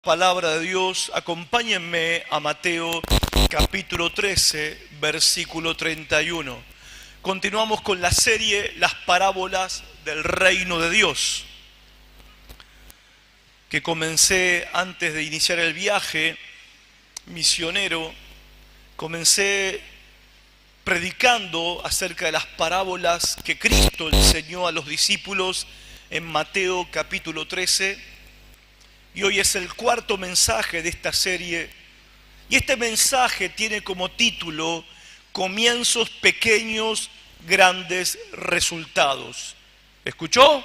Palabra de Dios, acompáñenme a Mateo capítulo 13, versículo 31. Continuamos con la serie Las parábolas del reino de Dios, que comencé antes de iniciar el viaje misionero. Comencé predicando acerca de las parábolas que Cristo enseñó a los discípulos en Mateo capítulo 13. Y hoy es el cuarto mensaje de esta serie. Y este mensaje tiene como título Comienzos pequeños, grandes resultados. ¿Escuchó?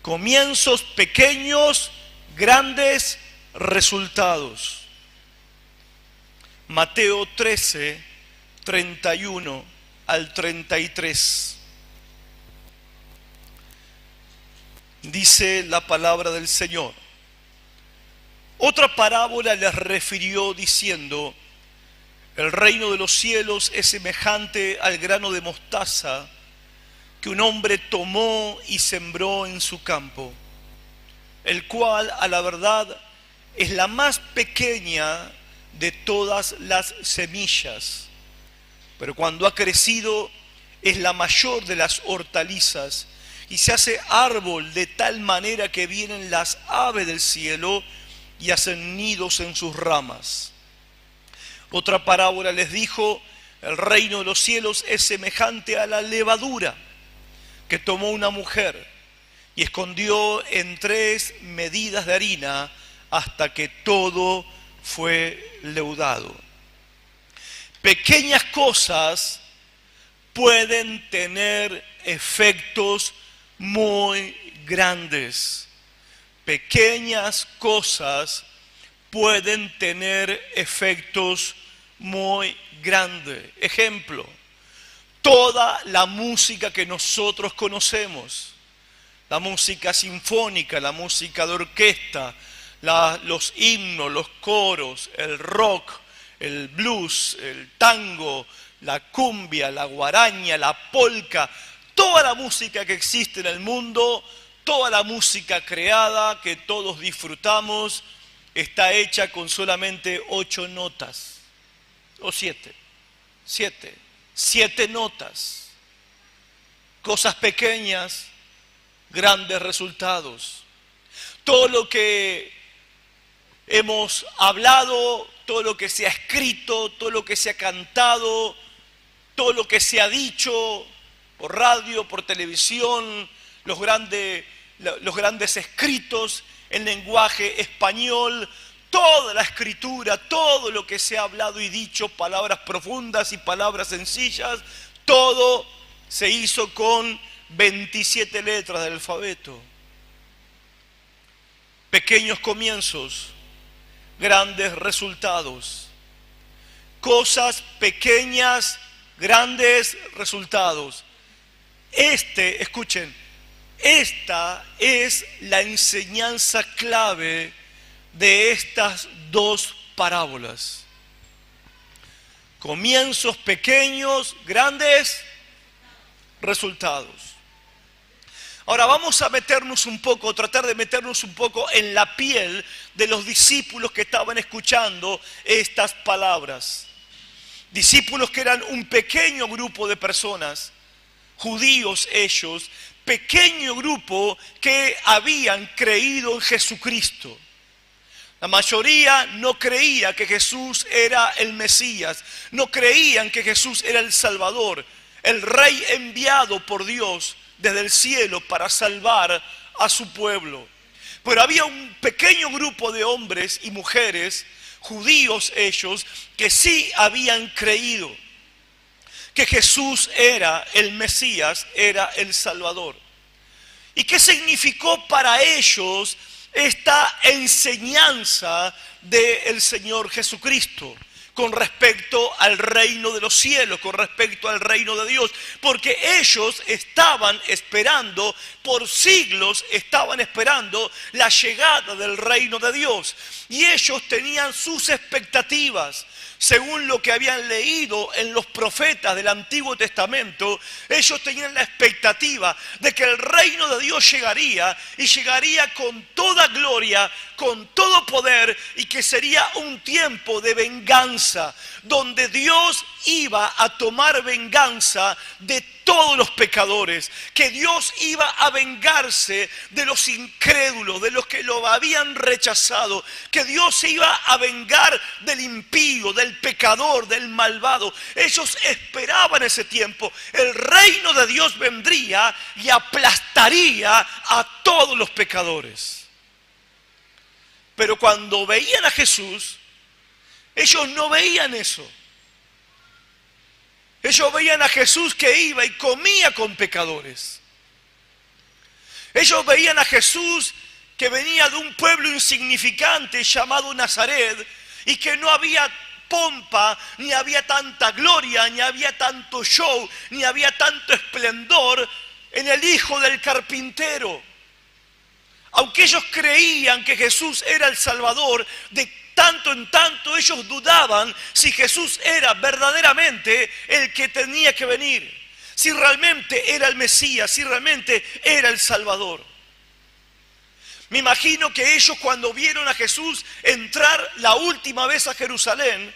Comienzos pequeños, grandes resultados. Mateo 13, 31 al 33. Dice la palabra del Señor. Otra parábola les refirió diciendo: el reino de los cielos es semejante al grano de mostaza que un hombre tomó y sembró en su campo, el cual a la verdad es la más pequeña de todas las semillas, pero cuando ha crecido es la mayor de las hortalizas y se hace árbol de tal manera que vienen las aves del cielo y hacen nidos en sus ramas. Otra parábola les dijo: el reino de los cielos es semejante a la levadura que tomó una mujer y escondió en 3 medidas de harina hasta que todo fue leudado. Pequeñas cosas pueden tener efectos muy grandes. Pequeñas cosas pueden tener efectos muy grandes. Ejemplo, toda la música que nosotros conocemos, la música sinfónica, la música de orquesta, los himnos, los coros, el rock, el blues, el tango, la cumbia, la guaraña, la polka, toda la música que existe en el mundo, toda la música creada que todos disfrutamos, está hecha con solamente 8 notas, o 7 notas. Cosas pequeñas, grandes resultados. Todo lo que hemos hablado, todo lo que se ha escrito, todo lo que se ha cantado, todo lo que se ha dicho por radio, por televisión, los grandes escritos en lenguaje español, toda la escritura, todo lo que se ha hablado y dicho, palabras profundas y palabras sencillas, todo se hizo con 27 letras del alfabeto. Pequeños comienzos, grandes resultados. Cosas pequeñas, grandes resultados. Escuchen, esta es la enseñanza clave de estas 2 parábolas. Comienzos pequeños, grandes resultados. Ahora vamos a tratar de meternos un poco en la piel de los discípulos que estaban escuchando estas palabras. Discípulos que eran un pequeño grupo de personas, judíos ellos, pequeño grupo que habían creído en Jesucristo. La mayoría no creía que Jesús era el Mesías, no creían que Jesús era el Salvador, el Rey enviado por Dios desde el cielo para salvar a su pueblo. Pero había un pequeño grupo de hombres y mujeres, judíos ellos, que sí habían creído que Jesús era el Mesías, era el Salvador. ¿Y qué significó para ellos esta enseñanza del Señor Jesucristo? con respecto al reino de los cielos, con respecto al reino de Dios, porque ellos estaban esperando, por siglos estaban esperando la llegada del reino de Dios, y ellos tenían sus expectativas. Según lo que habían leído en los profetas del Antiguo Testamento, ellos tenían la expectativa de que el reino de Dios llegaría, y llegaría con toda gloria, con todo poder, y que sería un tiempo de venganza, donde Dios iba a tomar venganza de todos los pecadores, que Dios iba a vengarse de los incrédulos, de los que lo habían rechazado, que Dios se iba a vengar del impío, del pecador, del malvado. Ellos esperaban ese tiempo. El reino de Dios vendría y aplastaría a todos los pecadores. Pero cuando veían a Jesús, ellos no veían eso. Ellos veían a Jesús que iba y comía con pecadores. Ellos veían a Jesús que venía de un pueblo insignificante llamado Nazaret, y que no había pompa, ni había tanta gloria, ni había tanto show, ni había tanto esplendor en el hijo del carpintero. Aunque ellos creían que Jesús era el Salvador, de tanto en tanto ellos dudaban si Jesús era verdaderamente el que tenía que venir, si realmente era el Mesías, si realmente era el Salvador. Me imagino que ellos, cuando vieron a Jesús entrar la última vez a Jerusalén,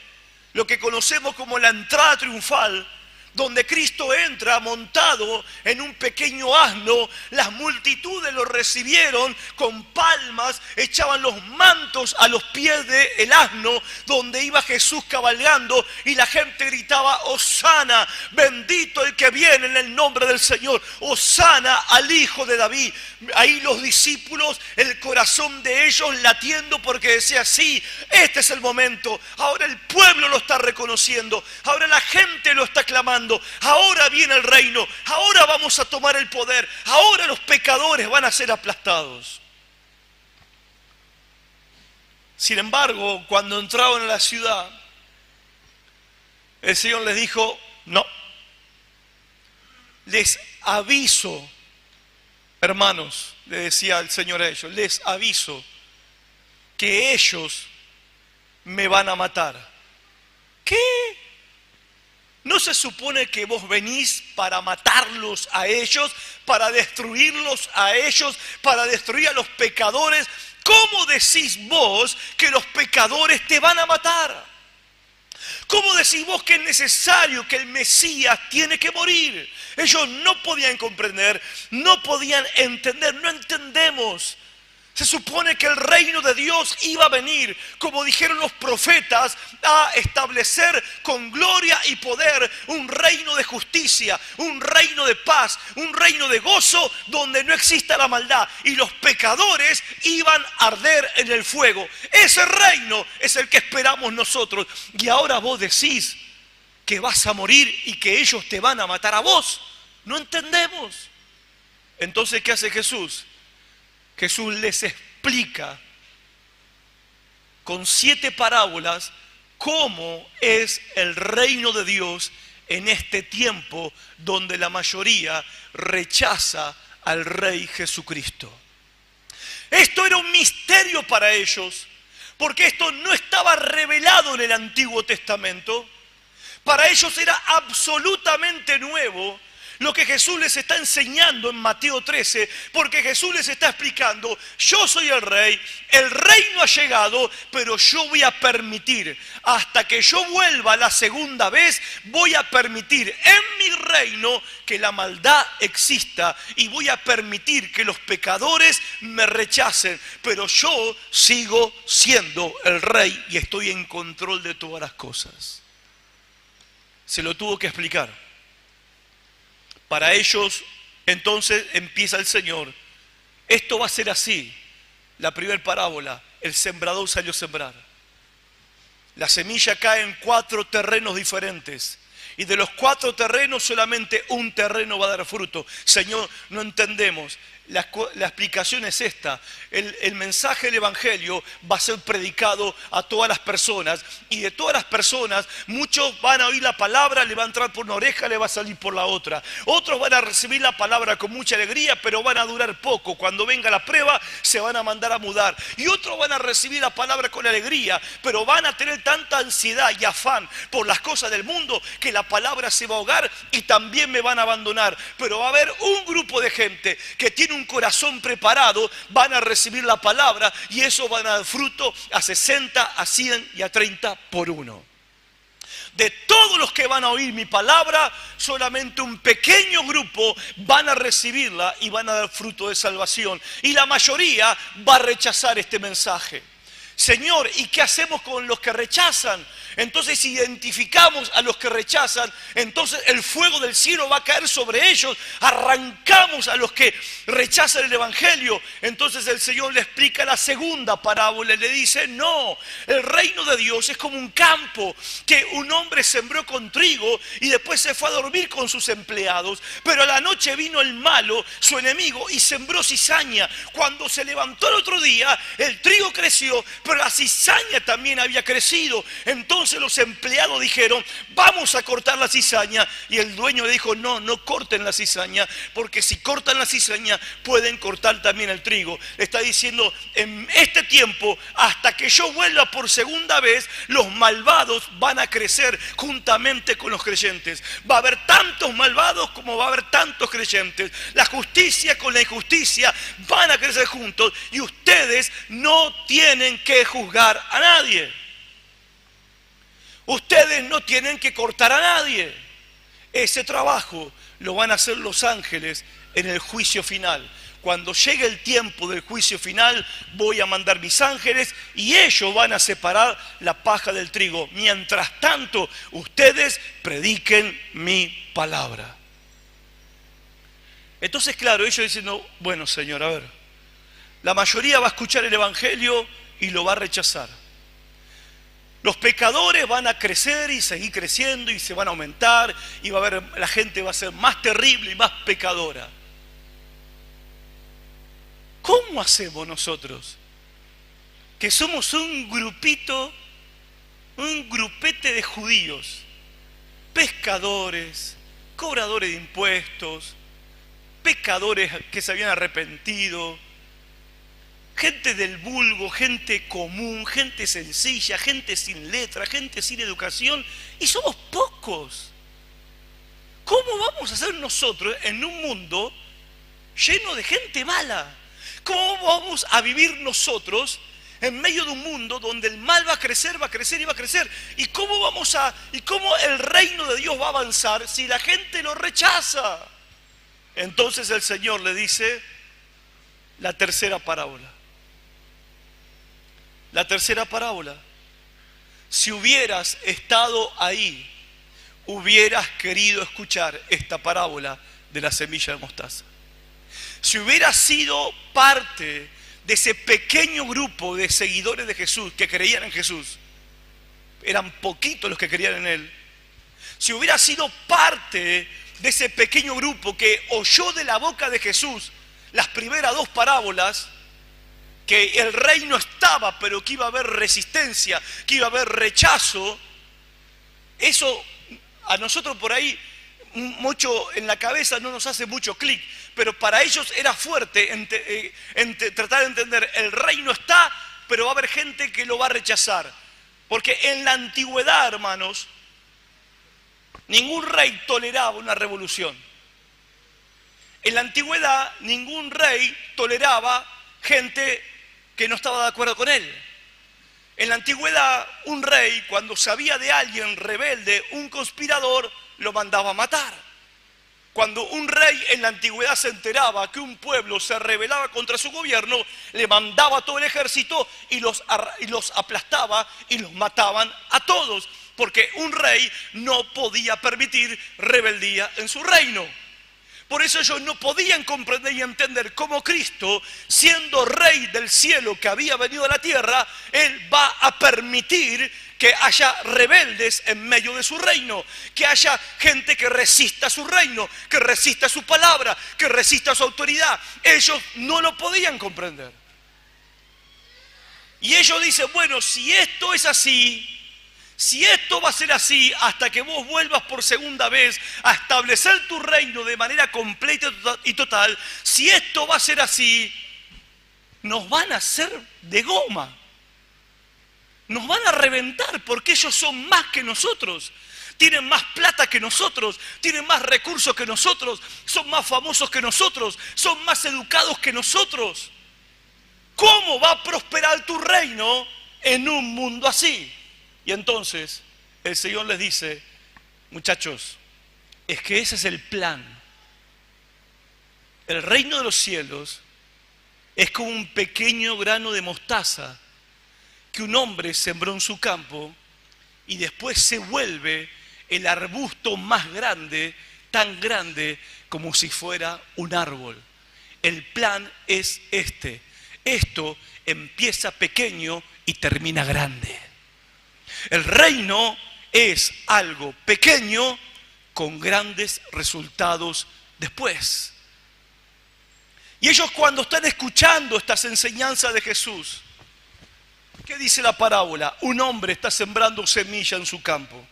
lo que conocemos como la entrada triunfal, donde Cristo entra montado en un pequeño asno, las multitudes lo recibieron con palmas, echaban los mantos a los pies del asno donde iba Jesús cabalgando, y la gente gritaba: Hosana, bendito el que viene en el nombre del Señor, Hosana al Hijo de David. Ahí los discípulos, el corazón de ellos latiendo, porque decía: sí, este es el momento, ahora el pueblo lo está reconociendo, ahora la gente lo está clamando, ahora viene el reino, ahora vamos a tomar el poder, ahora los pecadores van a ser aplastados. Sin embargo, cuando entraron a la ciudad, el Señor les dijo: no, les aviso, hermanos, le decía el Señor a ellos, les aviso que ellos me van a matar. ¿Qué? ¿No se supone que vos venís para matarlos a ellos, para destruirlos a ellos, para destruir a los pecadores? ¿Cómo decís vos que los pecadores te van a matar? ¿Cómo decís vos que es necesario, que el Mesías tiene que morir? Ellos no podían comprender, no podían entender, no entendemos. Se supone que el reino de Dios iba a venir, como dijeron los profetas, a establecer con gloria y poder un reino de justicia, un reino de paz, un reino de gozo donde no exista la maldad, y los pecadores iban a arder en el fuego. Ese reino es el que esperamos nosotros. Y ahora vos decís que vas a morir y que ellos te van a matar a vos. No entendemos. Entonces, ¿qué hace Jesús? Jesús les explica con 7 parábolas cómo es el reino de Dios en este tiempo donde la mayoría rechaza al Rey Jesucristo. Esto era un misterio para ellos, porque esto no estaba revelado en el Antiguo Testamento. Para ellos era absolutamente nuevo lo que Jesús les está enseñando en Mateo 13, porque Jesús les está explicando: yo soy el rey, el reino ha llegado, pero yo voy a permitir, hasta que yo vuelva la segunda vez, voy a permitir en mi reino que la maldad exista, y voy a permitir que los pecadores me rechacen, pero yo sigo siendo el rey y estoy en control de todas las cosas. Se lo tuvo que explicar. Para ellos, entonces, empieza el Señor: esto va a ser así. La primera parábola: el sembrador salió a sembrar. La semilla cae en 4 terrenos diferentes, y de los 4 terrenos solamente un terreno va a dar fruto. Señor, no entendemos. la explicación es esta. El mensaje del Evangelio va a ser predicado a todas las personas, y de todas las personas muchos van a oír la palabra, le va a entrar por una oreja, le va a salir por la otra. Otros van a recibir la palabra con mucha alegría, pero van a durar poco. Cuando venga la prueba se van a mandar a mudar. Y otros van a recibir la palabra con alegría, pero van a tener tanta ansiedad y afán por las cosas del mundo que la palabra se va a ahogar y también me van a abandonar. Pero va a haber un grupo de gente que tiene un corazón preparado, van a recibir la palabra y eso van a dar fruto a 60, a 100 y a 30 por uno. De todos los que van a oír mi palabra, solamente un pequeño grupo van a recibirla y van a dar fruto de salvación. Y la mayoría va a rechazar este mensaje. Señor, ¿y qué hacemos con los que rechazan? Entonces, si identificamos a los que rechazan, entonces el fuego del cielo va a caer sobre ellos. Arrancamos a los que rechazan el Evangelio. Entonces el Señor le explica la segunda parábola y le dice: no, el reino de Dios es como un campo que un hombre sembró con trigo y después se fue a dormir con sus empleados. Pero a la noche vino el malo, su enemigo, y sembró cizaña. Cuando se levantó el otro día, el trigo creció, pero la cizaña también había crecido. Entonces los empleados dijeron: vamos a cortar la cizaña. Y el dueño le dijo: no, no corten la cizaña, porque si cortan la cizaña pueden cortar también el trigo. Le está diciendo: en este tiempo, hasta que yo vuelva por segunda vez, los malvados van a crecer juntamente con los creyentes. Va a haber tantos malvados como va a haber tantos creyentes. La justicia con la injusticia van a crecer juntos, y ustedes no tienen que juzgar a nadie. Ustedes no tienen que cortar a nadie. Ese trabajo lo van a hacer los ángeles en el juicio final. Cuando llegue el tiempo del juicio final, voy a mandar mis ángeles y ellos van a separar la paja del trigo. Mientras tanto, ustedes prediquen mi palabra. Entonces, claro, ellos dicen: no, bueno, Señor, a ver, la mayoría va a escuchar el Evangelio y lo va a rechazar. Los pecadores van a crecer y seguir creciendo y se van a aumentar, y va a haber, la gente va a ser más terrible y más pecadora. ¿Cómo hacemos nosotros? Que somos un grupito, un grupete de judíos, pescadores, cobradores de impuestos, pecadores que se habían arrepentido, gente del vulgo, gente común, gente sencilla, gente sin letra, gente sin educación, y somos pocos. ¿Cómo vamos a ser nosotros en un mundo lleno de gente mala? ¿Cómo vamos a vivir nosotros en medio de un mundo donde el mal va a crecer, va a crecer y va a crecer? ¿Y cómo el reino de Dios va a avanzar si la gente lo rechaza? Entonces el Señor le dice la tercera parábola. La tercera parábola: si hubieras estado ahí, hubieras querido escuchar esta parábola de la semilla de mostaza. Si hubieras sido parte de ese pequeño grupo de seguidores de Jesús que creían en Jesús, eran poquitos los que creían en Él. Si hubieras sido parte de ese pequeño grupo que oyó de la boca de Jesús las primeras dos parábolas, que el reino estaba, pero que iba a haber resistencia, que iba a haber rechazo, eso a nosotros por ahí mucho en la cabeza no nos hace mucho clic, pero para ellos era fuerte tratar de entender: el reino está, pero va a haber gente que lo va a rechazar. Porque en la antigüedad, hermanos, ningún rey toleraba una revolución. En la antigüedad ningún rey toleraba gente que no estaba de acuerdo con él. En la antigüedad, un rey, cuando sabía de alguien rebelde, un conspirador, lo mandaba a matar. Cuando un rey en la antigüedad se enteraba que un pueblo se rebelaba contra su gobierno, le mandaba todo el ejército y los aplastaba y los mataban a todos, porque un rey no podía permitir rebeldía en su reino. Por eso ellos no podían comprender y entender cómo Cristo, siendo rey del cielo que había venido a la tierra, Él va a permitir que haya rebeldes en medio de su reino, que haya gente que resista su reino, que resista su palabra, que resista su autoridad. Ellos no lo podían comprender. Y ellos dicen, bueno, si esto es así, si esto va a ser así hasta que vos vuelvas por segunda vez a establecer tu reino de manera completa y total, si esto va a ser así, nos van a hacer de goma. Nos van a reventar porque ellos son más que nosotros. Tienen más plata que nosotros, tienen más recursos que nosotros, son más famosos que nosotros, son más educados que nosotros. ¿Cómo va a prosperar tu reino en un mundo así? Y entonces el Señor les dice, muchachos, es que ese es el plan. El reino de los cielos es como un pequeño grano de mostaza que un hombre sembró en su campo y después se vuelve el arbusto más grande, tan grande como si fuera un árbol. El plan es este. Esto empieza pequeño y termina grande. El reino es algo pequeño con grandes resultados después. Y ellos cuando están escuchando estas enseñanzas de Jesús, ¿qué dice la parábola? Un hombre está sembrando semilla en su campo.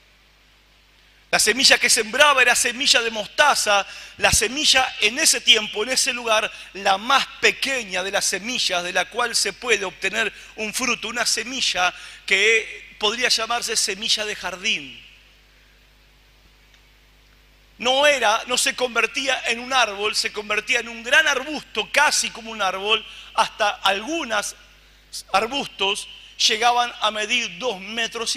La semilla que sembraba era semilla de mostaza, la semilla en ese tiempo, en ese lugar, la más pequeña de las semillas de la cual se puede obtener un fruto, una semilla que podría llamarse semilla de jardín. No se convertía en un árbol, se convertía en un gran arbusto, casi como un árbol, hasta algunos arbustos llegaban a medir 2,5 metros.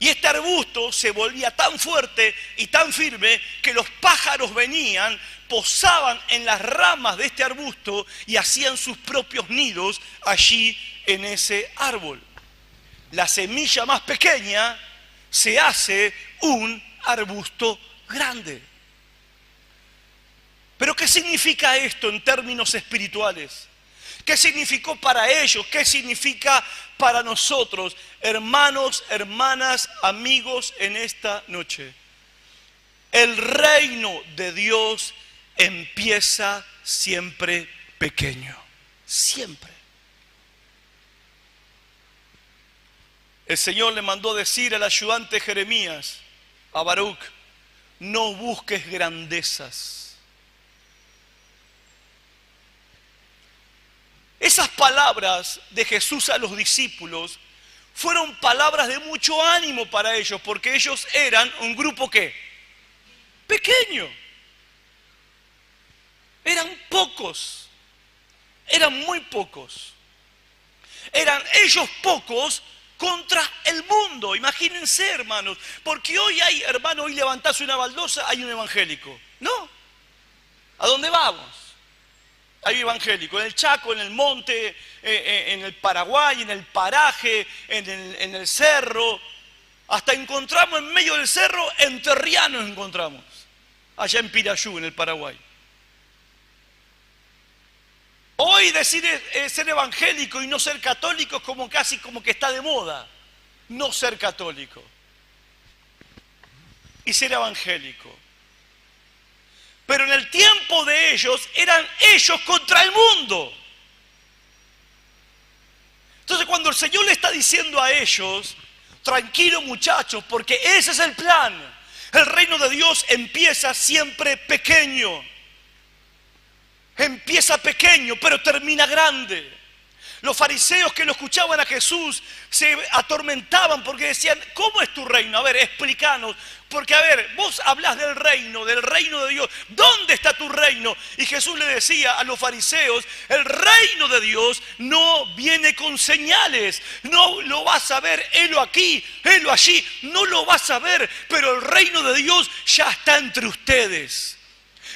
Y este arbusto se volvía tan fuerte y tan firme que los pájaros venían, posaban en las ramas de este arbusto y hacían sus propios nidos allí en ese árbol. La semilla más pequeña se hace un arbusto grande. Pero ¿qué significa esto en términos espirituales? ¿Qué significó para ellos? ¿Qué significa para nosotros, hermanos, hermanas, amigos, en esta noche? El reino de Dios empieza siempre pequeño. Siempre. El Señor le mandó decir al ayudante Jeremías, a Baruch, no busques grandezas. Esas palabras de Jesús a los discípulos fueron palabras de mucho ánimo para ellos, porque ellos eran un grupo ¿qué? Pequeño. Eran pocos. Eran muy pocos. Eran ellos pocos contra el mundo. Imagínense, hermanos, porque hoy hay, hermano, hoy levantás una baldosa, hay un evangélico. No. ¿A dónde vamos? Hay evangélico, en el Chaco, en el monte, en el Paraguay, en el paraje, en el cerro. Hasta encontramos en medio del cerro, enterrianos encontramos. Allá en Pirayú, en el Paraguay. Hoy decir ser evangélico y no ser católico es como casi como que está de moda. No ser católico. Y ser evangélico. Pero en el tiempo de ellos, eran ellos contra el mundo. Entonces cuando el Señor le está diciendo a ellos, tranquilo muchachos, porque ese es el plan. El reino de Dios empieza siempre pequeño. Empieza pequeño, pero termina grande. Los fariseos que lo escuchaban a Jesús se atormentaban porque decían, ¿cómo es tu reino? A ver, explícanos. Porque, a ver, vos hablás del reino de Dios. ¿Dónde está tu reino? Y Jesús le decía a los fariseos, el reino de Dios no viene con señales. No lo vas a ver, helo aquí, helo allí. No lo vas a ver, pero el reino de Dios ya está entre ustedes.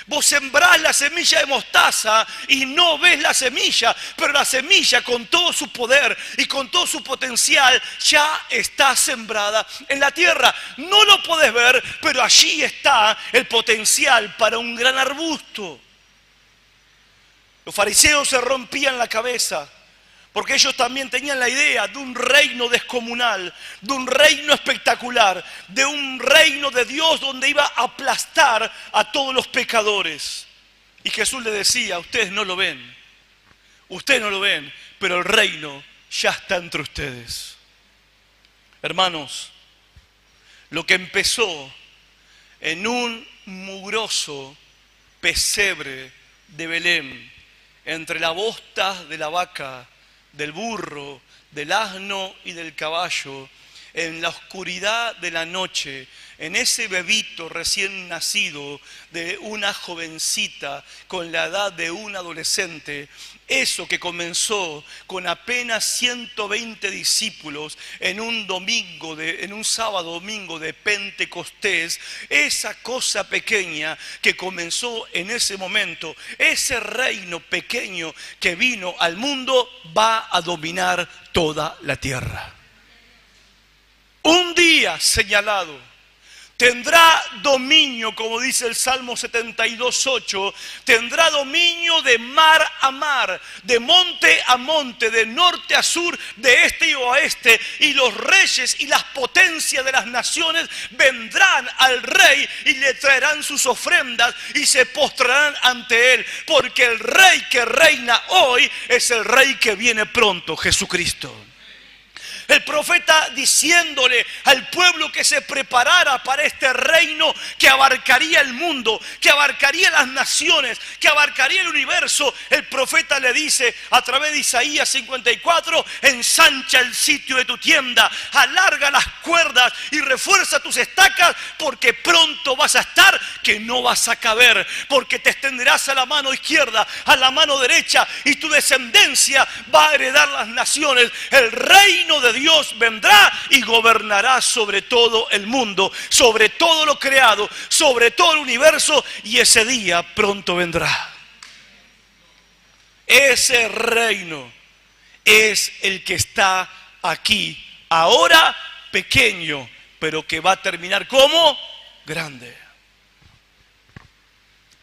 Vos sembrás la semilla de mostaza y no ves la semilla, pero la semilla con todo su poder y con todo su potencial ya está sembrada en la tierra. No lo podés ver, pero allí está el potencial para un gran arbusto. Los fariseos se rompían la cabeza porque ellos también tenían la idea de un reino descomunal, de un reino espectacular, de un reino de Dios donde iba a aplastar a todos los pecadores. Y Jesús le decía, ustedes no lo ven, pero el reino ya está entre ustedes. Hermanos, lo que empezó en un mugroso pesebre de Belén, entre la bosta de la vaca, del burro, del asno y del caballo, en la oscuridad de la noche, en ese bebito recién nacido de una jovencita con la edad de un adolescente, eso que comenzó con apenas 120 discípulos en un sábado domingo de Pentecostés, esa cosa pequeña que comenzó en ese momento, ese reino pequeño que vino al mundo, va a dominar toda la tierra. Un día señalado tendrá dominio, como dice el Salmo 72:8, tendrá dominio de mar a mar, de monte a monte, de norte a sur, de este y oeste, y los reyes y las potencias de las naciones vendrán al rey y le traerán sus ofrendas y se postrarán ante él, porque el rey que reina hoy es el rey que viene pronto, Jesucristo. El profeta diciéndole al pueblo que se preparara para este reino que abarcaría el mundo, que abarcaría las naciones, que abarcaría el universo. El profeta le dice a través de Isaías 54, ensancha el sitio de tu tienda, alarga las cuerdas y refuerza tus estacas, porque pronto vas a estar que no vas a caber, porque te extenderás a la mano izquierda, a la mano derecha, y tu descendencia va a heredar las naciones. El reino de Dios vendrá y gobernará sobre todo el mundo, sobre todo lo creado, sobre todo el universo, y ese día pronto vendrá. Ese reino es el que está aquí, ahora pequeño, pero que va a terminar como grande.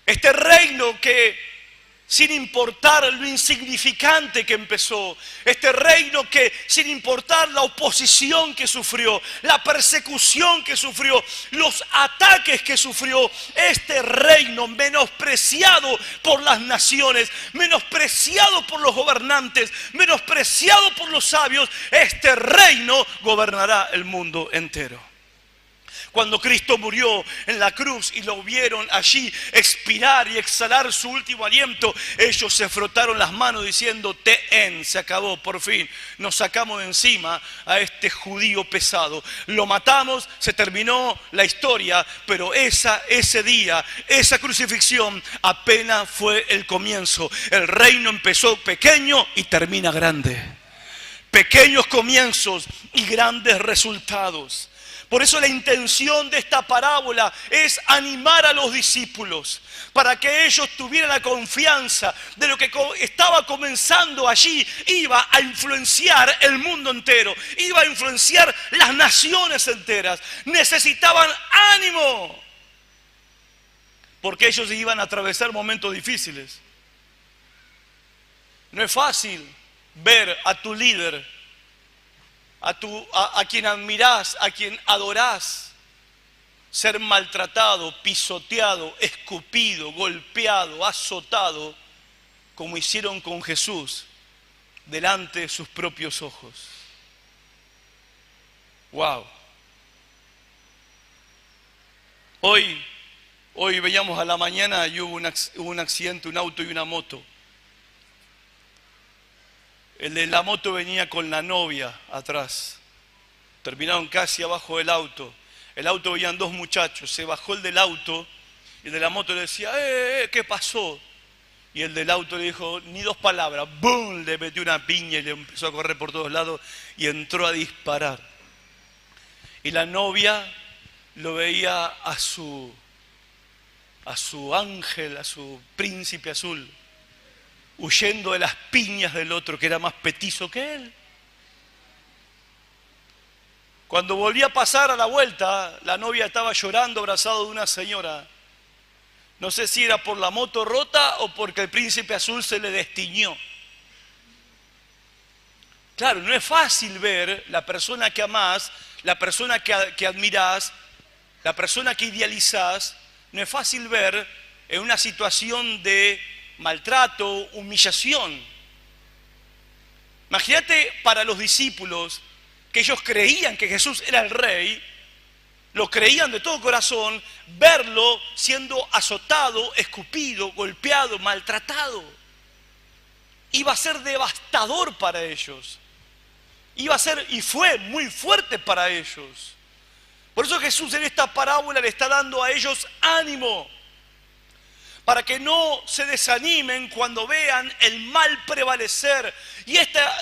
Este reino que, sin importar lo insignificante que empezó, este reino que, sin importar la oposición que sufrió, la persecución que sufrió, los ataques que sufrió, este reino menospreciado por las naciones, menospreciado por los gobernantes, menospreciado por los sabios, este reino gobernará el mundo entero. Cuando Cristo murió en la cruz y lo vieron allí expirar y exhalar su último aliento, ellos se frotaron las manos diciendo, Te'en, se acabó, por fin, nos sacamos de encima a este judío pesado. Lo matamos, se terminó la historia, pero ese día, esa crucifixión apenas fue el comienzo. El reino empezó pequeño y termina grande. Pequeños comienzos y grandes resultados. Por eso la intención de esta parábola es animar a los discípulos para que ellos tuvieran la confianza de lo que estaba comenzando allí. Iba a influenciar el mundo entero, iba a influenciar las naciones enteras. Necesitaban ánimo, porque ellos iban a atravesar momentos difíciles. No es fácil ver a tu líder, a quien admirás, a quien adorás, ser maltratado, pisoteado, escupido, golpeado, azotado, como hicieron con Jesús, delante de sus propios ojos. ¡Wow! Hoy veíamos a la mañana y hubo un accidente, un auto y una moto. El de la moto venía con la novia atrás. Terminaron casi abajo del auto. El auto venían dos muchachos. Se bajó el del auto y el de la moto le decía, ¿qué pasó? Y el del auto le dijo, ni dos palabras. ¡Bum! Le metió una piña y le empezó a correr por todos lados y entró a disparar. Y la novia lo veía a su a su ángel, a su príncipe azul, huyendo de las piñas del otro que era más petizo que él. Cuando volví a pasar a la vuelta, la novia estaba llorando abrazado de una señora. No sé si era por la moto rota o porque el príncipe azul se le destiñó. Claro, no es fácil ver la persona que amás, la persona que admirás, la persona que idealizás, no es fácil ver en una situación de maltrato, humillación. Imagínate para los discípulos que ellos creían que Jesús era el rey, lo creían de todo corazón, verlo siendo azotado, escupido, golpeado, maltratado. Iba a ser devastador para ellos. Iba a ser y fue muy fuerte para ellos. Por eso Jesús en esta parábola le está dando a ellos ánimo, para que no se desanimen cuando vean el mal prevalecer. Y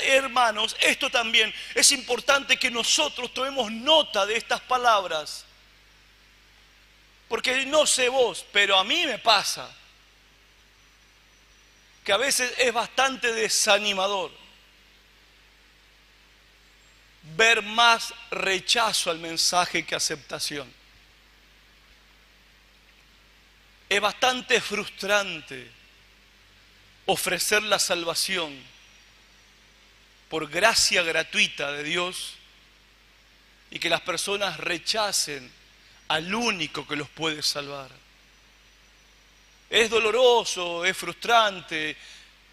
hermanos, esto también es importante que nosotros tomemos nota de estas palabras. Porque no sé vos, pero a mí me pasa que a veces es bastante desanimador ver más rechazo al mensaje que aceptación. Es bastante frustrante ofrecer la salvación por gracia gratuita de Dios y que las personas rechacen al único que los puede salvar. Es doloroso, es frustrante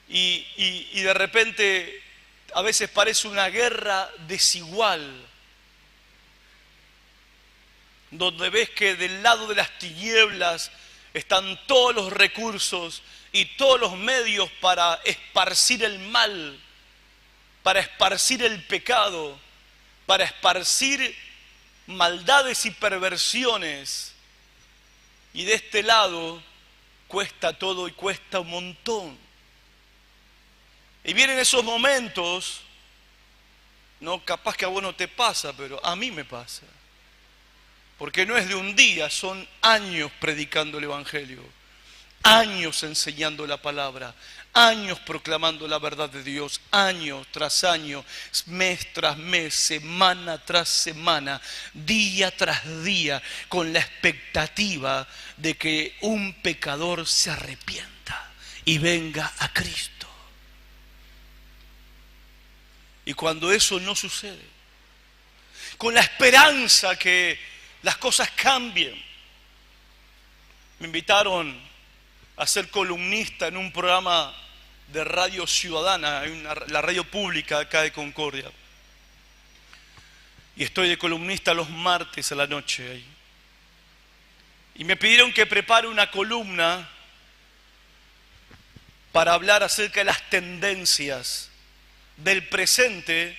y de repente a veces parece una guerra desigual, donde ves que del lado de las tinieblas están todos los recursos y todos los medios para esparcir el mal, para esparcir el pecado, para esparcir maldades y perversiones. Y de este lado cuesta todo y cuesta un montón. Y vienen esos momentos, no, capaz que a vos no te pasa, pero a mí me pasa. Porque no es de un día, son años predicando el Evangelio, años enseñando la palabra, años proclamando la verdad de Dios, años tras año, mes tras mes, semana tras semana, día tras día, con la expectativa de que un pecador se arrepienta y venga a Cristo. Y cuando eso no sucede, con la esperanza que las cosas cambien. Me invitaron a ser columnista en un programa de radio ciudadana, la radio pública acá de Concordia. Y estoy de columnista los martes a la noche ahí. Y me pidieron que prepare una columna para hablar acerca de las tendencias del presente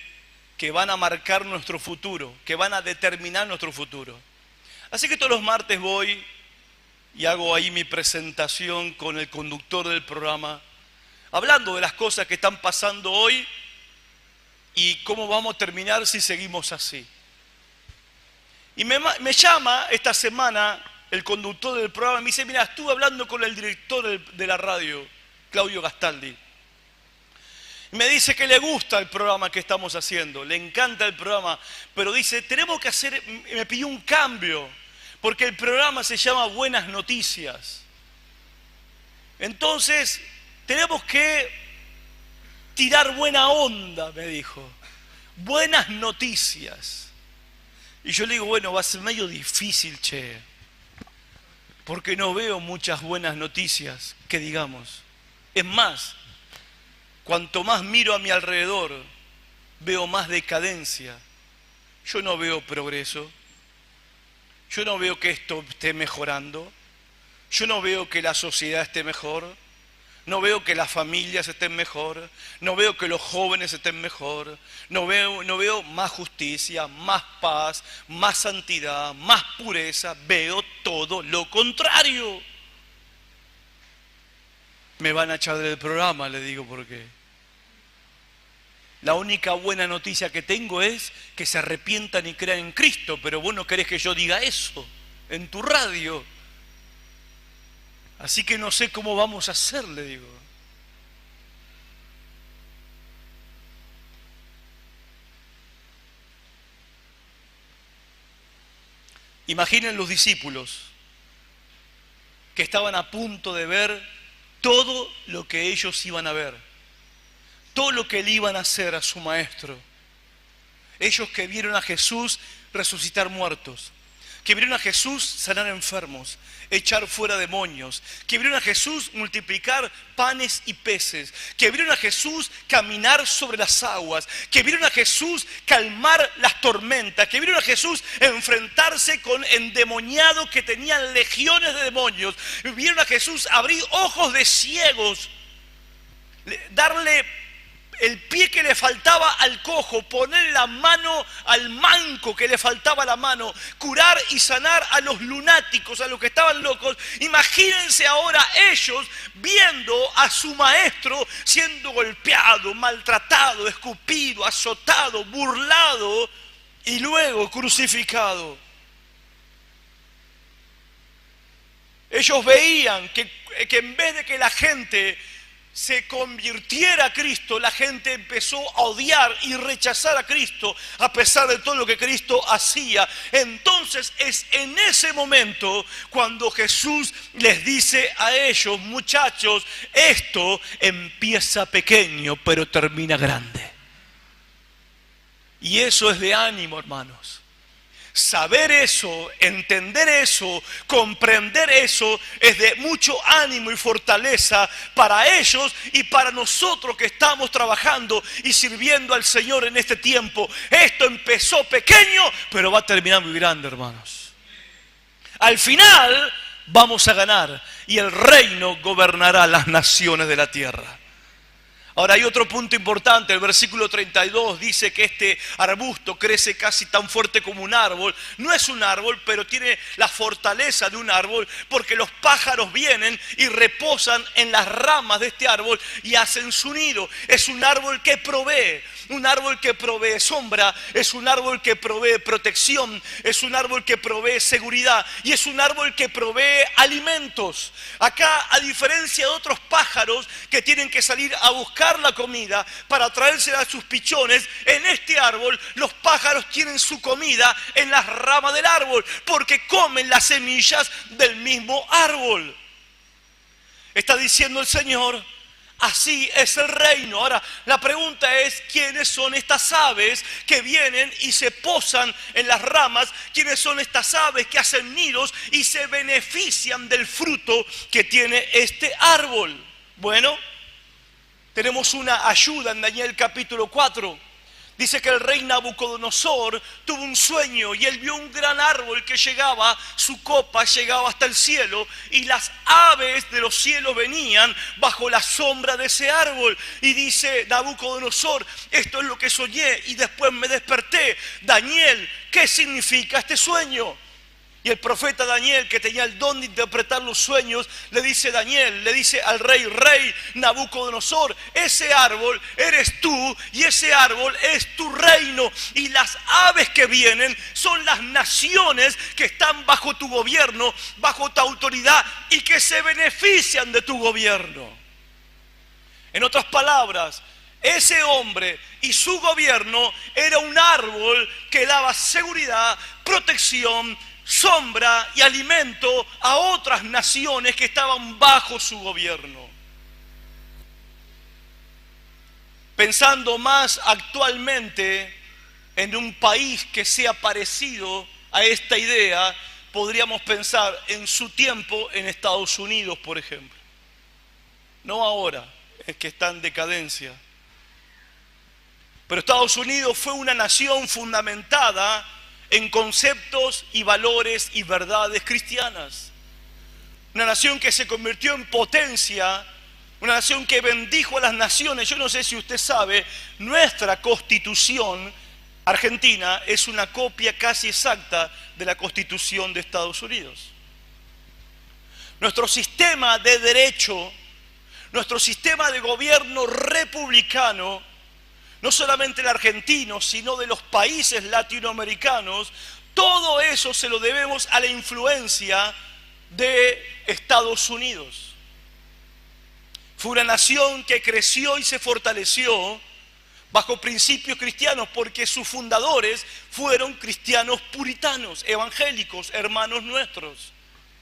que van a marcar nuestro futuro, que van a determinar nuestro futuro. Así que todos los martes voy y hago ahí mi presentación con el conductor del programa, hablando de las cosas que están pasando hoy y cómo vamos a terminar si seguimos así. Y me llama esta semana el conductor del programa y me dice, mira, estuve hablando con el director de la radio, Claudio Gastaldi. Me dice que le gusta el programa que estamos haciendo, le encanta el programa, pero dice, tenemos que hacer, me pidió un cambio, porque el programa se llama Buenas Noticias. Entonces, tenemos que tirar buena onda, me dijo, buenas noticias. Y yo le digo, bueno, va a ser medio difícil, che, porque no veo muchas buenas noticias, que digamos. Es más, cuanto más miro a mi alrededor, veo más decadencia. Yo no veo progreso. Yo no veo que esto esté mejorando. Yo no veo que la sociedad esté mejor. No veo que las familias estén mejor. No veo que los jóvenes estén mejor. No veo más justicia, más paz, más santidad, más pureza. Veo todo lo contrario. Me van a echar del programa, le digo, porque la única buena noticia que tengo es que se arrepientan y crean en Cristo, pero vos no querés que yo diga eso en tu radio. Así que no sé cómo vamos a hacer, le digo. Imaginen los discípulos que estaban a punto de ver todo lo que ellos iban a ver, todo lo que le iban a hacer a su maestro. Ellos que vieron a Jesús resucitar muertos, que vieron a Jesús sanar enfermos, echar fuera demonios, que vieron a Jesús multiplicar panes y peces, que vieron a Jesús caminar sobre las aguas, que vieron a Jesús calmar las tormentas, que vieron a Jesús enfrentarse con endemoniados que tenían legiones de demonios, vieron a Jesús abrir ojos de ciegos, darle el pie que le faltaba al cojo, poner la mano al manco que le faltaba la mano, curar y sanar a los lunáticos, a los que estaban locos. Imagínense ahora ellos viendo a su maestro siendo golpeado, maltratado, escupido, azotado, burlado y luego crucificado. Ellos veían que en vez de que la gente se convirtiera a Cristo, la gente empezó a odiar y rechazar a Cristo a pesar de todo lo que Cristo hacía. Entonces es en ese momento cuando Jesús les dice a ellos: muchachos, esto empieza pequeño pero termina grande. Y eso es de ánimo, hermanos. Saber eso, entender eso, comprender eso es de mucho ánimo y fortaleza para ellos y para nosotros que estamos trabajando y sirviendo al Señor en este tiempo. Esto empezó pequeño, pero va a terminar muy grande, hermanos. Al final vamos a ganar y el reino gobernará las naciones de la tierra. Ahora hay otro punto importante, el versículo 32 dice que este arbusto crece casi tan fuerte como un árbol. No es un árbol, pero tiene la fortaleza de un árbol, porque los pájaros vienen y reposan en las ramas de este árbol y hacen su nido. Es un árbol que provee sombra, es un árbol que provee protección, es un árbol que provee seguridad y es un árbol que provee alimentos. Acá, a diferencia de otros pájaros que tienen que salir a buscar la comida para traérsela a sus pichones, en este árbol los pájaros tienen su comida en las ramas del árbol porque comen las semillas del mismo árbol. Está diciendo el Señor: así es el reino. Ahora, la pregunta es: ¿quiénes son estas aves que vienen y se posan en las ramas? ¿Quiénes son estas aves que hacen nidos y se benefician del fruto que tiene este árbol? Bueno, tenemos una ayuda en Daniel capítulo 4. Dice que el rey Nabucodonosor tuvo un sueño y él vio un gran árbol que su copa llegaba hasta el cielo y las aves de los cielos venían bajo la sombra de ese árbol. Y dice Nabucodonosor: esto es lo que soñé y después me desperté. Daniel, ¿qué significa este sueño? Y el profeta Daniel, que tenía el don de interpretar los sueños, le dice al rey Nabucodonosor: ese árbol eres tú y ese árbol es tu reino. Y las aves que vienen son las naciones que están bajo tu gobierno, bajo tu autoridad y que se benefician de tu gobierno. En otras palabras, ese hombre y su gobierno era un árbol que daba seguridad, protección, sombra y alimento a otras naciones que estaban bajo su gobierno. Pensando más actualmente en un país que sea parecido a esta idea, podríamos pensar en su tiempo en Estados Unidos, por ejemplo. No ahora, es que está en decadencia. Pero Estados Unidos fue una nación fundamentada en conceptos y valores y verdades cristianas. Una nación que se convirtió en potencia, una nación que bendijo a las naciones. Yo no sé si usted sabe, nuestra constitución argentina es una copia casi exacta de la constitución de Estados Unidos. Nuestro sistema de derecho, nuestro sistema de gobierno republicano, no solamente el argentino, sino de los países latinoamericanos, todo eso se lo debemos a la influencia de Estados Unidos. Fue una nación que creció y se fortaleció bajo principios cristianos porque sus fundadores fueron cristianos puritanos, evangélicos, hermanos nuestros.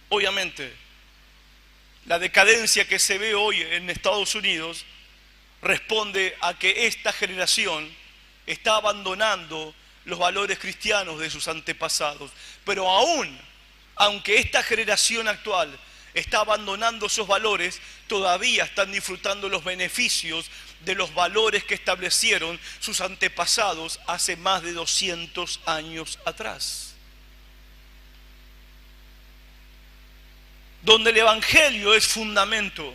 Obviamente, la decadencia que se ve hoy en Estados Unidos responde a que esta generación está abandonando los valores cristianos de sus antepasados. Pero aunque esta generación actual está abandonando esos valores, todavía están disfrutando los beneficios de los valores que establecieron sus antepasados hace más de 200 años atrás. Donde el Evangelio es fundamento,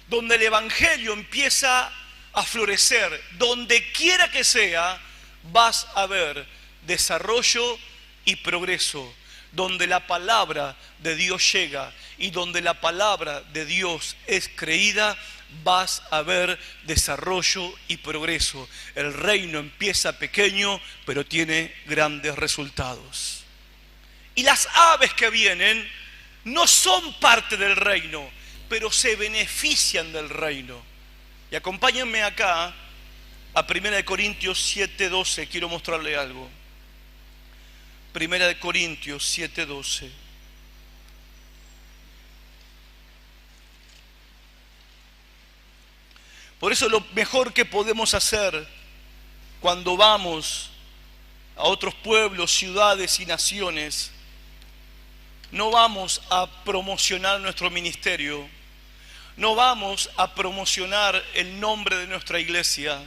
donde el Evangelio empieza a florecer, donde quiera que sea, vas a ver desarrollo y progreso. Donde la palabra de Dios llega y donde la palabra de Dios es creída, vas a ver desarrollo y progreso. El reino empieza pequeño, pero tiene grandes resultados. Y las aves que vienen no son parte del reino, pero se benefician del reino. Y acompáñenme acá a 1 Corintios 7:12, quiero mostrarle algo. 1 Corintios 7:12. Por eso lo mejor que podemos hacer cuando vamos a otros pueblos, ciudades y naciones, no vamos a promocionar nuestro ministerio, no vamos a promocionar el nombre de nuestra iglesia,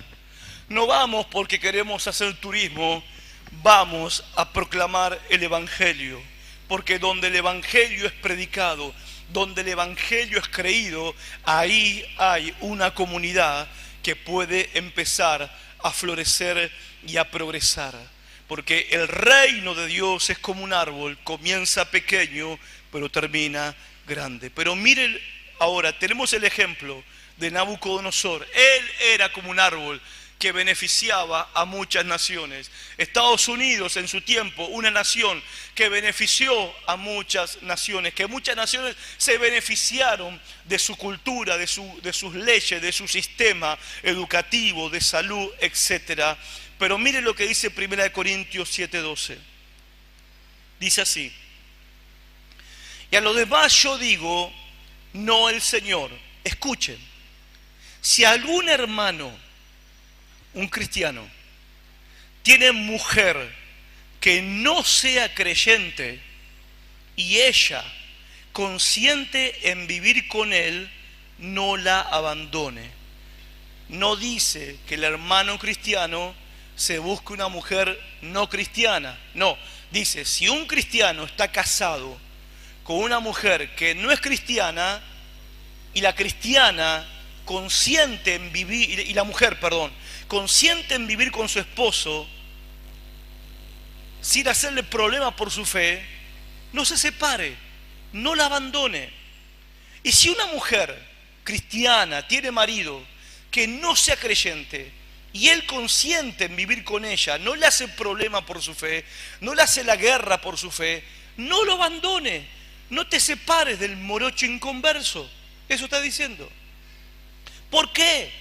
no vamos porque queremos hacer turismo, vamos a proclamar el Evangelio, porque donde el Evangelio es predicado, donde el Evangelio es creído, ahí hay una comunidad que puede empezar a florecer y a progresar. Porque el reino de Dios es como un árbol, comienza pequeño, pero termina grande. Pero miren ahora, tenemos el ejemplo de Nabucodonosor. Él era como un árbol que beneficiaba a muchas naciones. Estados Unidos en su tiempo, una nación que benefició a muchas naciones, que muchas naciones se beneficiaron de su cultura, de sus leyes, de su sistema educativo, de salud, etc. Pero mire lo que dice 1 Corintios 7:12. Dice así: y a los demás yo digo, no el Señor. Escuchen, si algún hermano, un cristiano, tiene mujer que no sea creyente y ella consiente en vivir con él, no la abandone. No dice que el hermano cristiano se busque una mujer no cristiana. No, dice, si un cristiano está casado con una mujer que no es cristiana y la cristiana consiente en vivir, y la mujer, perdón, consiente en vivir con su esposo sin hacerle problema por su fe, no se separe, no la abandone. Y si una mujer cristiana tiene marido que no sea creyente y él consiente en vivir con ella, no le hace problema por su fe, no le hace la guerra por su fe, no lo abandone, no te separes del morocho inconverso. Eso está diciendo. ¿Por qué?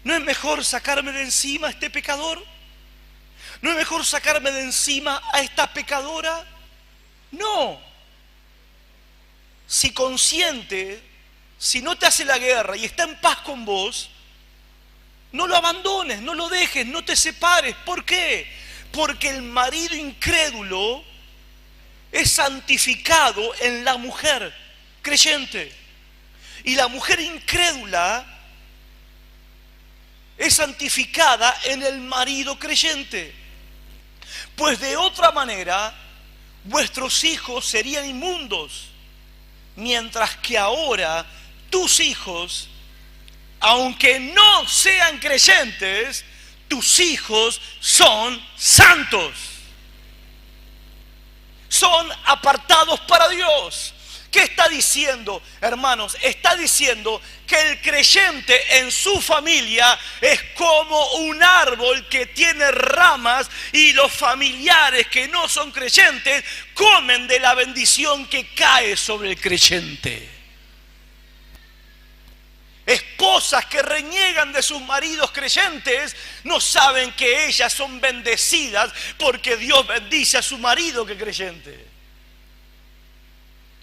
¿No es mejor sacarme de encima a este pecador? ¿No es mejor sacarme de encima a esta pecadora? No. Si consiente, si no te hace la guerra y está en paz con vos, no lo abandones, no lo dejes, no te separes. ¿Por qué? Porque el marido incrédulo es santificado en la mujer creyente. Y la mujer incrédula es santificada en el marido creyente. Pues de otra manera, vuestros hijos serían inmundos, mientras que ahora tus hijos, aunque no sean creyentes, tus hijos son santos. Son apartados para Dios. ¿Qué está diciendo, hermanos? Está diciendo que el creyente en su familia es como un árbol que tiene ramas y los familiares que no son creyentes comen de la bendición que cae sobre el creyente. Esposas que reniegan de sus maridos creyentes no saben que ellas son bendecidas porque Dios bendice a su marido que es creyente.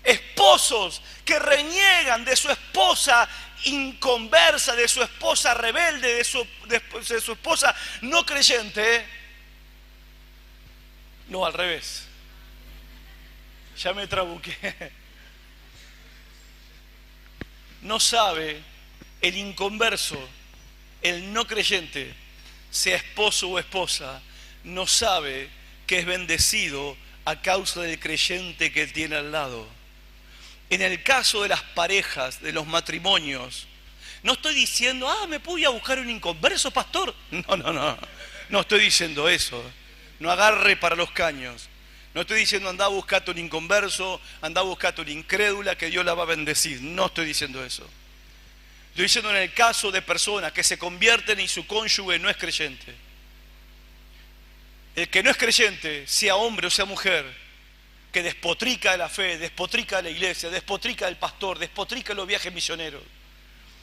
Esposos que reniegan de su esposa inconversa, de su esposa rebelde, de su esposa no creyente. No, al revés. Ya me trabuqué. No sabe el inconverso, el no creyente, sea esposo o esposa, no sabe que es bendecido a causa del creyente que tiene al lado. En el caso de las parejas, de los matrimonios, no estoy diciendo, me voy a buscar un inconverso, pastor. No estoy diciendo eso. No agarre para los caños. No estoy diciendo, anda a buscarte un inconverso, anda a buscarte una incrédula que Dios la va a bendecir. No estoy diciendo eso. Estoy diciendo en el caso de personas que se convierten y su cónyuge no es creyente. El que no es creyente, sea hombre o sea mujer, que despotrica de la fe, despotrica de la iglesia, despotrica del pastor, despotrica de los viajes misioneros,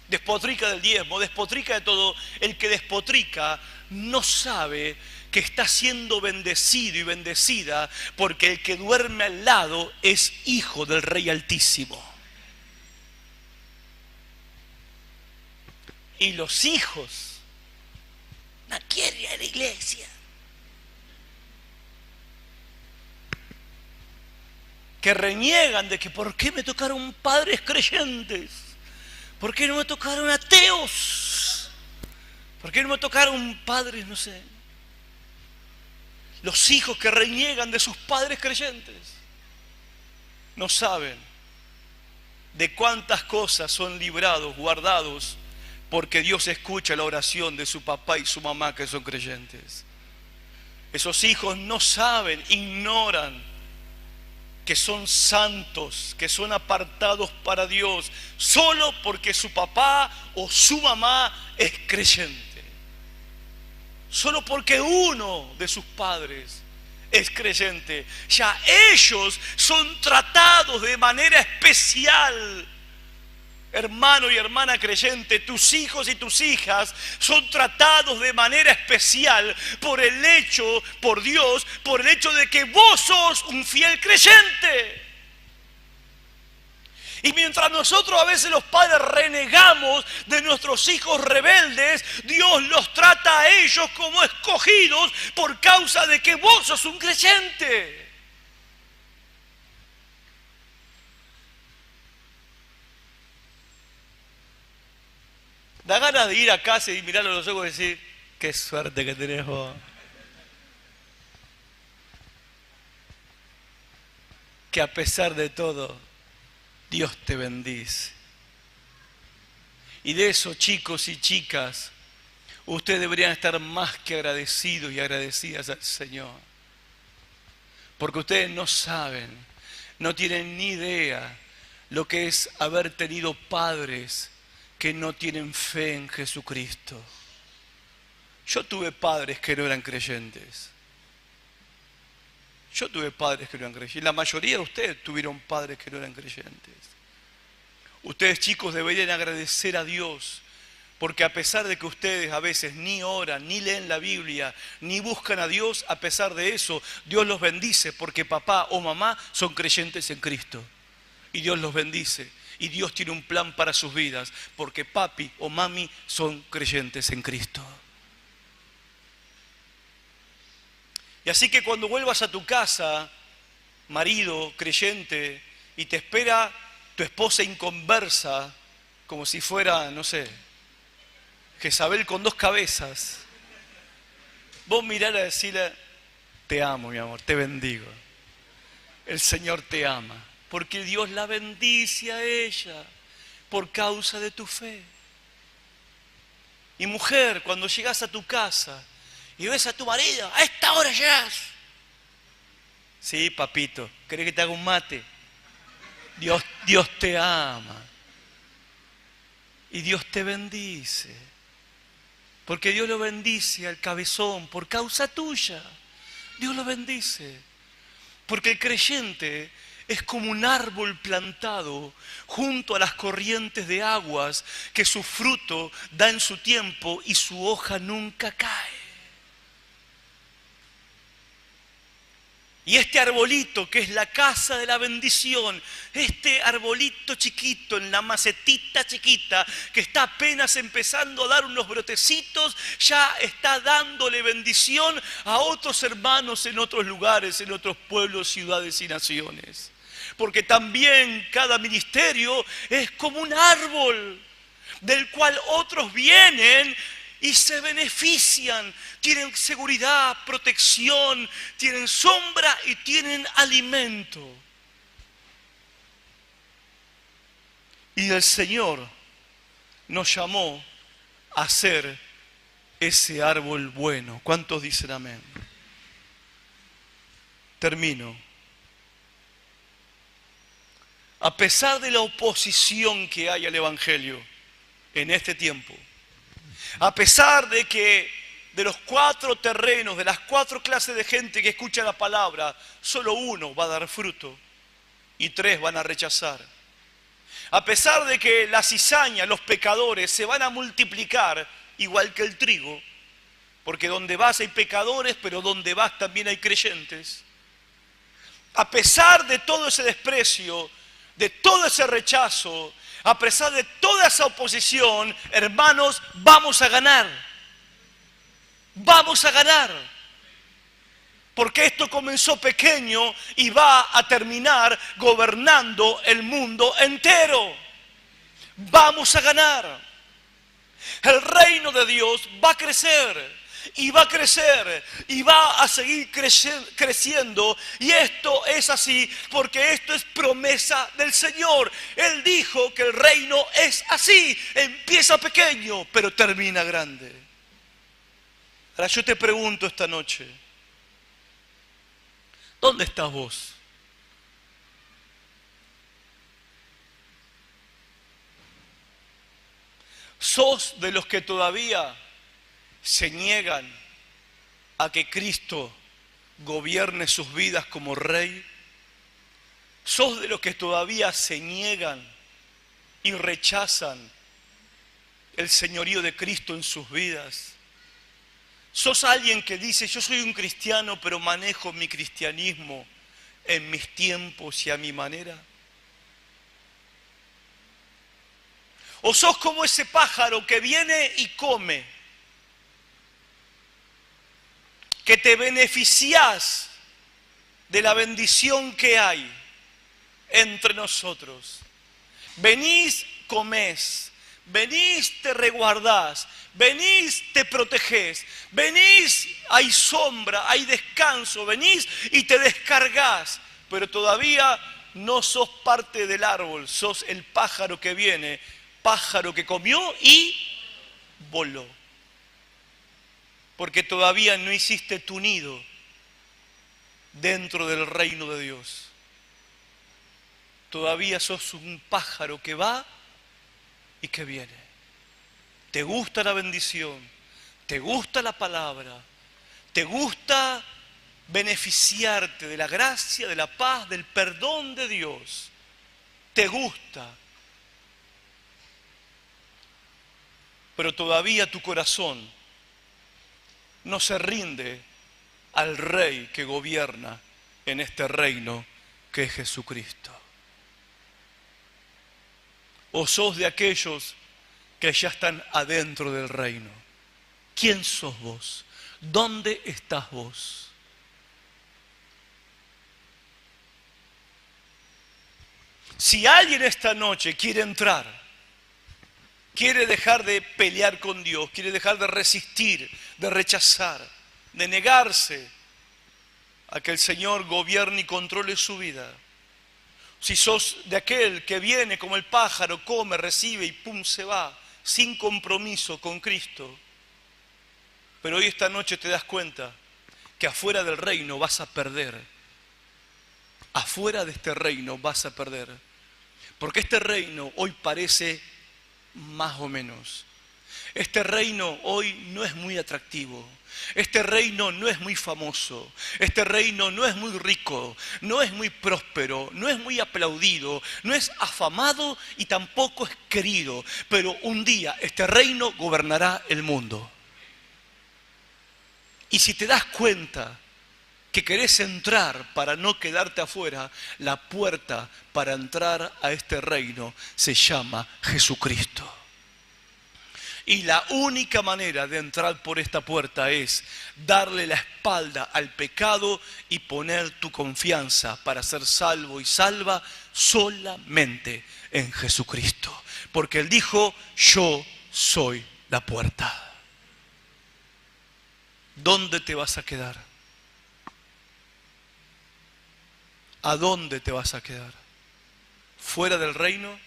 despotrica del diezmo, despotrica de todo. El que despotrica no sabe que está siendo bendecido y bendecida porque el que duerme al lado es hijo del Rey Altísimo. Y los hijos no quieren ir a la iglesia. Que reniegan de que ¿por qué me tocaron padres creyentes? ¿Por qué no me tocaron ateos? ¿Por qué no me tocaron padres, no sé? Los hijos que reniegan de sus padres creyentes no saben de cuántas cosas son librados, guardados, porque Dios escucha la oración de su papá y su mamá que son creyentes. Esos hijos no saben, ignoran que son santos, que son apartados para Dios, solo porque su papá o su mamá es creyente. Solo porque uno de sus padres es creyente. Ya ellos son tratados de manera especial. Hermano y hermana creyente, tus hijos y tus hijas son tratados de manera especial por Dios, por el hecho de que vos sos un fiel creyente. Y mientras nosotros a veces los padres renegamos de nuestros hijos rebeldes, Dios los trata a ellos como escogidos por causa de que vos sos un creyente. Da ganas de ir a casa y mirarlo a los ojos y decir, qué suerte que tenés vos. Que a pesar de todo, Dios te bendice. Y de eso, chicos y chicas, ustedes deberían estar más que agradecidos y agradecidas al Señor. Porque ustedes no saben, no tienen ni idea lo que es haber tenido padres que no tienen fe en Jesucristo. Yo tuve padres que no eran creyentes. Yo tuve padres que no eran creyentes. Y la mayoría de ustedes tuvieron padres que no eran creyentes. Ustedes, chicos, deberían agradecer a Dios, porque a pesar de que ustedes a veces ni oran, ni leen la Biblia, ni buscan a Dios, a pesar de eso, Dios los bendice, porque papá o mamá son creyentes en Cristo. Y Dios los bendice. Y Dios tiene un plan para sus vidas, porque papi o mami son creyentes en Cristo. Y así que cuando vuelvas a tu casa, marido creyente, y te espera tu esposa inconversa, como si fuera, no sé, Jezabel con 2 cabezas, vos mirá a decirle, te amo, mi amor, te bendigo. El Señor te ama. Porque Dios la bendice a ella por causa de tu fe. Y mujer, cuando llegas a tu casa y ves a tu marido, a esta hora llegas. Sí, papito, ¿querés que te haga un mate? Dios te ama y Dios te bendice. Porque Dios lo bendice al cabezón por causa tuya. Dios lo bendice. Porque el creyente es como un árbol plantado junto a las corrientes de aguas que su fruto da en su tiempo y su hoja nunca cae. Y este arbolito que es la casa de la bendición, este arbolito chiquito en la macetita chiquita que está apenas empezando a dar unos brotecitos, ya está dándole bendición a otros hermanos en otros lugares, en otros pueblos, ciudades y naciones. Porque también cada ministerio es como un árbol del cual otros vienen y se benefician, tienen seguridad, protección, tienen sombra y tienen alimento. Y el Señor nos llamó a ser ese árbol bueno. ¿Cuántos dicen amén? Termino. A pesar de la oposición que hay al Evangelio en este tiempo, a pesar de que de los 4 terrenos, de las 4 clases de gente que escucha la palabra, solo uno va a dar fruto y 3 van a rechazar. A pesar de que la cizaña, los pecadores, se van a multiplicar igual que el trigo, porque donde vas hay pecadores, pero donde vas también hay creyentes. A pesar de todo ese desprecio, de todo ese rechazo, a pesar de toda esa oposición, hermanos, vamos a ganar. Vamos a ganar. Porque esto comenzó pequeño y va a terminar gobernando el mundo entero. Vamos a ganar. El reino de Dios va a crecer. Y va a crecer, y va a seguir creciendo. Y esto es así porque esto es promesa del Señor. Él dijo que el reino es así. Empieza pequeño, pero termina grande. Ahora yo te pregunto esta noche, ¿dónde estás vos? ¿Sos de los que todavía se niegan a que Cristo gobierne sus vidas como Rey? ¿Sos de los que todavía se niegan y rechazan el señorío de Cristo en sus vidas? ¿Sos alguien que dice, yo soy un cristiano, pero manejo mi cristianismo en mis tiempos y a mi manera? ¿O sos como ese pájaro que viene y come, que te beneficiás de la bendición que hay entre nosotros? Venís, comés, venís, te resguardás, venís, te protegés, venís, hay sombra, hay descanso, venís y te descargás, pero todavía no sos parte del árbol, sos el pájaro que viene, pájaro que comió y voló. Porque todavía no hiciste tu nido dentro del reino de Dios. Todavía sos un pájaro que va y que viene. Te gusta la bendición, te gusta la palabra, te gusta beneficiarte de la gracia, de la paz, del perdón de Dios. Te gusta. Pero todavía tu corazón no se rinde al Rey que gobierna en este reino que es Jesucristo. O sos de aquellos que ya están adentro del reino. ¿Quién sos vos? ¿Dónde estás vos? Si alguien esta noche quiere entrar, quiere dejar de pelear con Dios, quiere dejar de resistir, de rechazar, de negarse a que el Señor gobierne y controle su vida. Si sos de aquel que viene como el pájaro, come, recibe y pum, se va, sin compromiso con Cristo. Pero hoy esta noche te das cuenta que afuera del reino vas a perder. Afuera de este reino vas a perder. Porque este reino hoy parece más o menos. Este reino hoy no es muy atractivo. Este reino no es muy famoso. Este reino no es muy rico. No es muy próspero. No es muy aplaudido. No es afamado y tampoco es querido. Pero un día este reino gobernará el mundo. Y si te das cuenta que querés entrar para no quedarte afuera, la puerta para entrar a este reino se llama Jesucristo. Y la única manera de entrar por esta puerta es darle la espalda al pecado y poner tu confianza para ser salvo y salva solamente en Jesucristo. Porque Él dijo, yo soy la puerta. ¿Dónde te vas a quedar? ¿A dónde te vas a quedar? ¿Fuera del reino?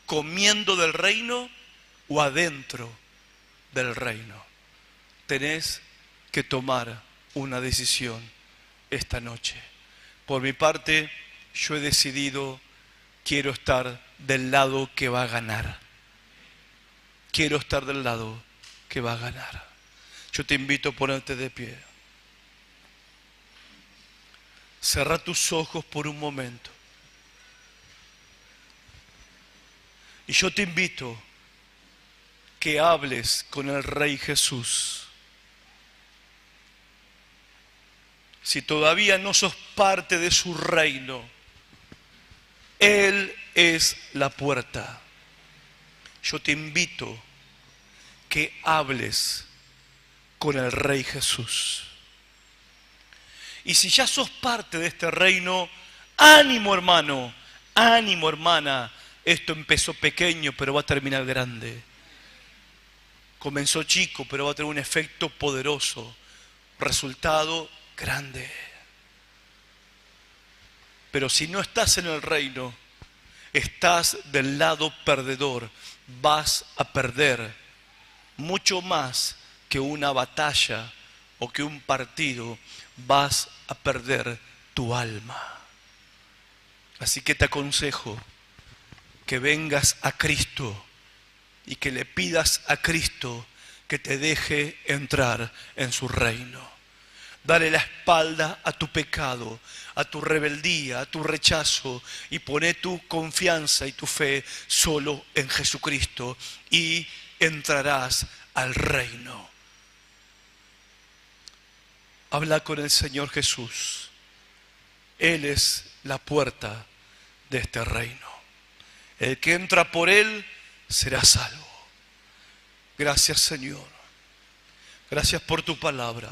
¿Comiendo del reino? ¿O adentro del reino? Tenés que tomar una decisión esta noche. Por mi parte, yo he decidido, quiero estar del lado que va a ganar. Quiero estar del lado que va a ganar. Yo te invito a ponerte de pie. Cerra tus ojos por un momento. Y yo te invito que hables con el Rey Jesús. Si todavía no sos parte de su reino, Él es la puerta. Yo te invito que hables con el Rey Jesús. Y si ya sos parte de este reino, ánimo hermano, ánimo hermana. Esto empezó pequeño, pero va a terminar grande. Comenzó chico, pero va a tener un efecto poderoso. Resultado grande. Pero si no estás en el reino, estás del lado perdedor. Vas a perder mucho más que una batalla o que un partido. Vas a perder tu alma. Así que te aconsejo que vengas a Cristo y que le pidas a Cristo que te deje entrar en su reino. Dale la espalda a tu pecado, a tu rebeldía, a tu rechazo y poné tu confianza y tu fe solo en Jesucristo y entrarás al reino. Habla con el Señor Jesús. Él es la puerta de este reino. El que entra por Él será salvo. Gracias, Señor. Gracias por tu palabra.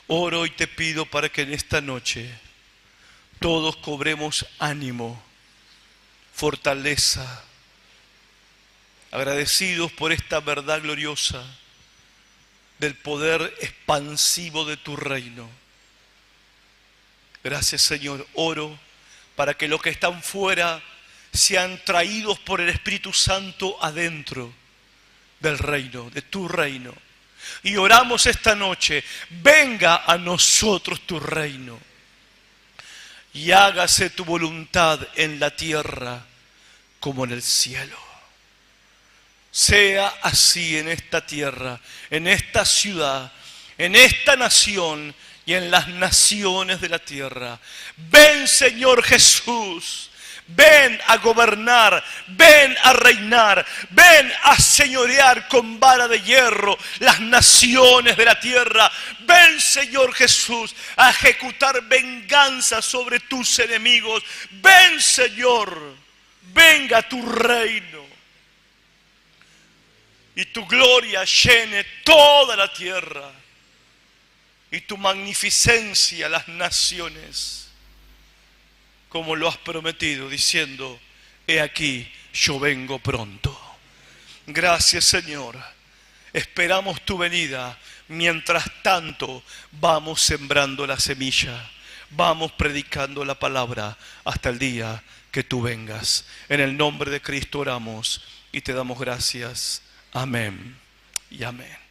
Oro y te pido para que en esta noche todos cobremos ánimo, fortaleza, agradecidos por esta verdad gloriosa del poder expansivo de tu reino. Gracias, Señor. Oro para que los que están fuera sean traídos por el Espíritu Santo adentro del reino, de tu reino. Y oramos esta noche, venga a nosotros tu reino y hágase tu voluntad en la tierra como en el cielo. Sea así en esta tierra, en esta ciudad, en esta nación y en las naciones de la tierra. Ven, Señor Jesús. Ven a gobernar, ven a reinar, ven a señorear con vara de hierro las naciones de la tierra. Ven, Señor Jesús, a ejecutar venganza sobre tus enemigos. Ven, Señor, venga a tu reino y tu gloria llene toda la tierra y tu magnificencia las naciones. Como lo has prometido, diciendo, he aquí, yo vengo pronto. Gracias, Señor. Esperamos tu venida. Mientras tanto, vamos sembrando la semilla. Vamos predicando la palabra hasta el día que tú vengas. En el nombre de Cristo oramos y te damos gracias. Amén y amén.